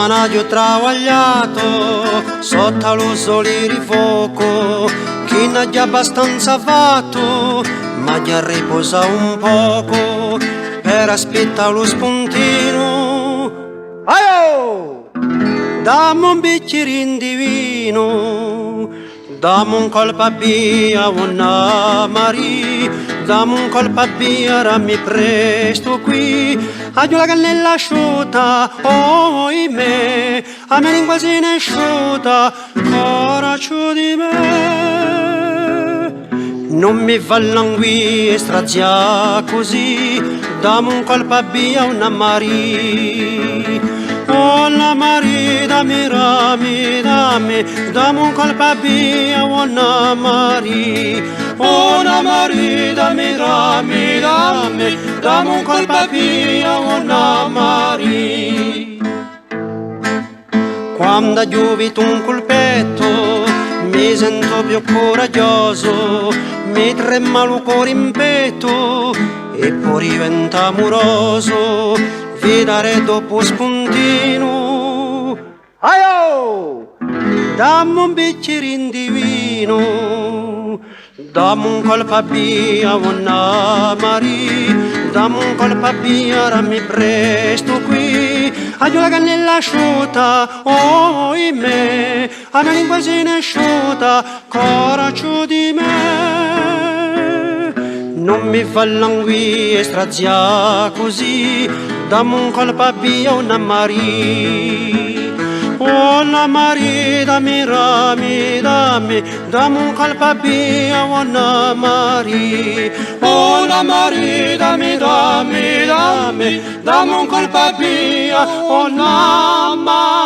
Managgio travagliato sotto lo sole di fuoco, chi non ha già abbastanza fatto, ma già riposa un poco per aspettare lo spuntino. Aio! Dammi un bicchierino di vino, dammi un colpo a via, una Maria, dammi un colpo a via, rammi presto qui, aglio la cannella asciutta, oh me, a me lingua se ne asciutta, coraggio di me. Non mi fa languire strazia così, dammi un colpo a via, una Maria. Oh la Maria, dammi, dammi un colpo a via, una Maria. Oh la Maria, dammi, dammi un colpo a via, una Maria. Quando ha giovito un colpetto, mi sento più coraggioso, mi trema il cuore in petto e poi diventa amoroso, vedere dopo spuntino. Aio! Dammi un bicchierino di vino, dammi un colpo a via, una Maria, dammi un colpo a via, rammi presto qui, aglio la cannella asciutta, oh me, a me lingua se ne asciutta, coraggio di me. Non mi fa languire strazia così, dammi un colpo a via, una Maria. Oh la Maria, dammi, dammi un colpo a via, una Maria. Oh la Maria, dammi un colpo a via, una Maria.